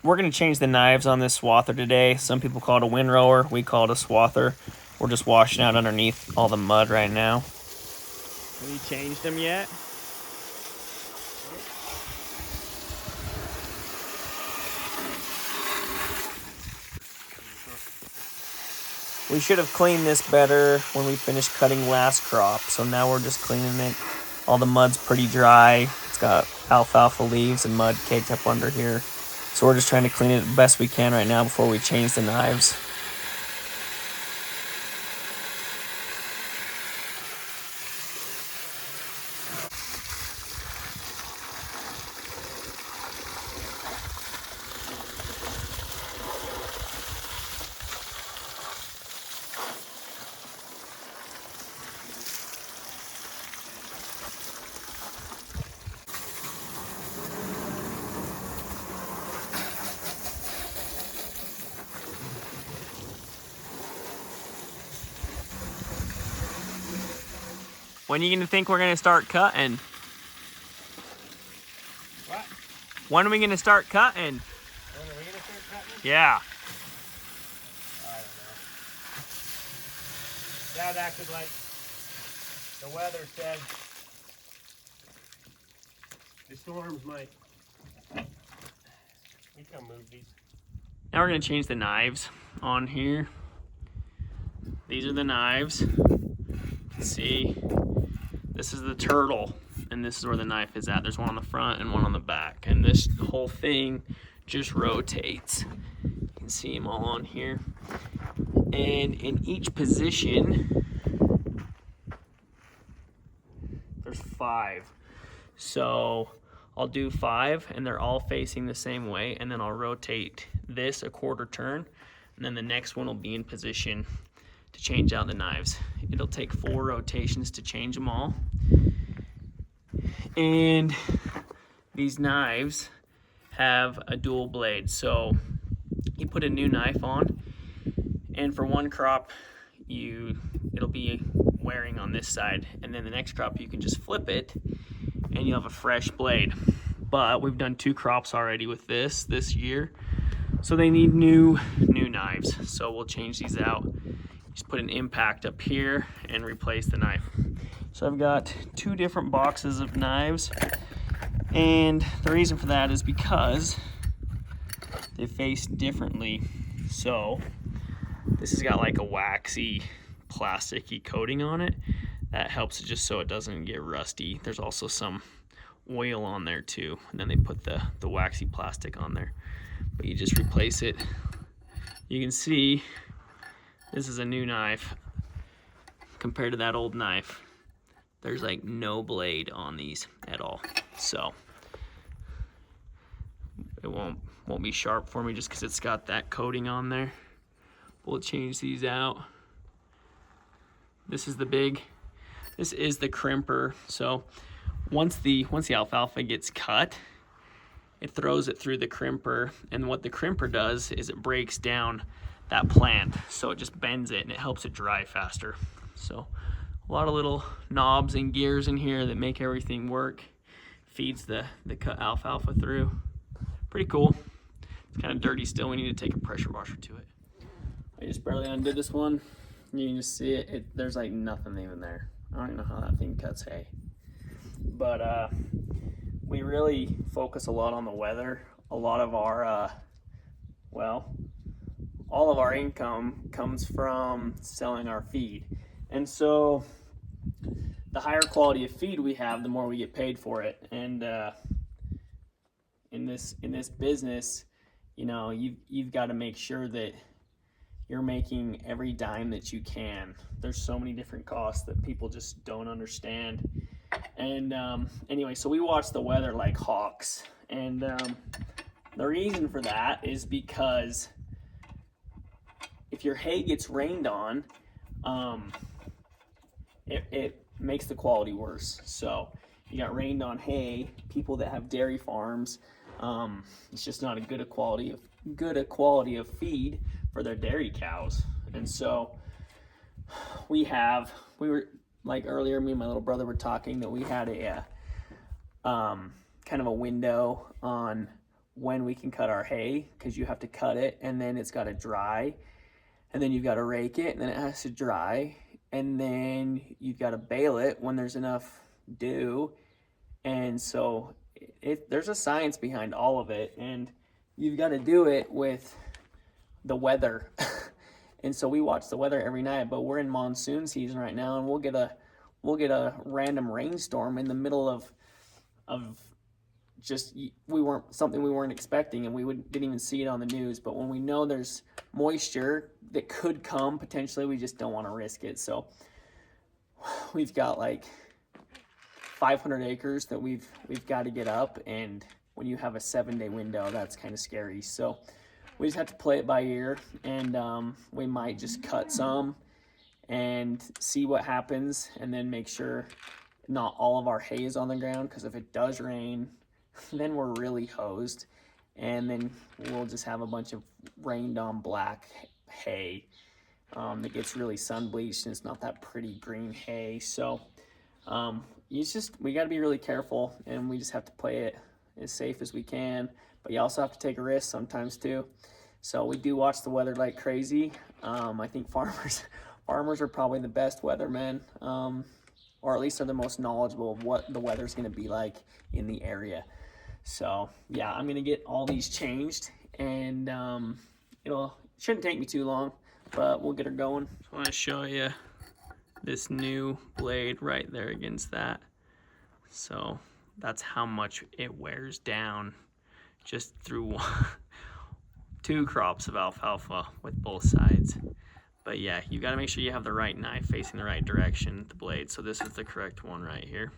we're going to change the knives on this swather today. Some people call it a windrower. We call it a swather. We're just washing out underneath all the mud right now. Have you changed them yet? We should have cleaned this better when we finished cutting last crop. So now we're just cleaning it. All the mud's pretty dry. It's got alfalfa leaves and mud caked up under here. So we're just trying to clean it the best we can right now before we change the knives. When are you gonna think we're gonna start cutting? What? When are we gonna start cutting? When are we gonna start cutting? Yeah. I don't know. Dad acted like the weather said the storms might. We can move these. Now we're gonna change the knives on here. These are the knives. See, this is the turtle, and this is where the knife is at. There's one on the front and one on the back, and this whole thing just rotates. You can see them all on here. And in each position, there's 5. So I'll do 5, and they're all facing the same way, and then I'll rotate this a quarter turn, and then the next one will be in position to change out the knives. It'll take 4 rotations to change them all. And these knives have a dual blade. So you put a new knife on, and for one crop, it'll be wearing on this side, and then the next crop you can just flip it and you'll have a fresh blade. But we've done 2 crops already with this year, so they need new knives. So we'll change these out. Just put an impact up here and replace the knife. So I've got 2 different boxes of knives, and the reason for that is because they face differently. So this has got like a waxy, plasticky coating on it that helps it just so it doesn't get rusty. There's also some oil on there too, and then they put the waxy plastic on there, but you just replace it. You can see this is a new knife compared to that old knife. There's like no blade on these at all, so it won't be sharp for me just because it's got that coating on there. We'll change these out. This is the crimper. So once the alfalfa gets cut, it throws it through the crimper, and what the crimper does is it breaks down that plant, so it just bends it and it helps it dry faster. So a lot of little knobs and gears in here that make everything work. Feeds the cut alfalfa through. Pretty cool. It's kind of dirty still. We need to take a pressure washer to it. I just barely undid this one. You can just see it. There's like nothing even there. I don't even know how that thing cuts hay. But we really focus a lot on the weather. A lot of our, all of our income comes from selling our feed. And so the higher quality of feed we have, the more we get paid for it. And in this business, you know, you've got to make sure that you're making every dime that you can. There's so many different costs that people just don't understand. And anyway, so we watch the weather like hawks. And the reason for that is because if your hay gets rained on, it makes the quality worse. So you got rained on hay, people that have dairy farms, it's just not a good quality of feed for their dairy cows. And so we were like earlier, me and my little brother were talking that we had a kind of a window on when we can cut our hay, because you have to cut it and then it's got to dry, and then you've got to rake it and then it has to dry, and then you've got to bale it when there's enough dew. And so there's a science behind all of it, and you've got to do it with the weather. And so we watch the weather every night, but we're in monsoon season right now, and we'll get a random rainstorm in the middle of just we weren't expecting, and didn't even see it on the news. But when we know there's moisture that could come potentially, we just don't want to risk it. So we've got like 500 acres that we've got to get up, and when you have a 7-day window, that's kind of scary. So we just have to play it by ear, and we might just cut some and see what happens, and then make sure not all of our hay is on the ground, because if it does rain, then we're really hosed, and then we'll just have a bunch of rained on black hay that gets really sun bleached, and it's not that pretty green hay. So we got to be really careful, and we just have to play it as safe as we can, but you also have to take a risk sometimes too. So we do watch the weather like crazy. I think farmers are probably the best weathermen, or at least are the most knowledgeable of what the weather's going to be like in the area. So yeah, I'm going to get all these changed, and it shouldn't take me too long, but we'll get her going. I want to show you this new blade right there against that. So that's how much it wears down just through 2 crops of alfalfa with both sides. But yeah, you got to make sure you have the right knife facing the right direction, the blade. So this is the correct one right here.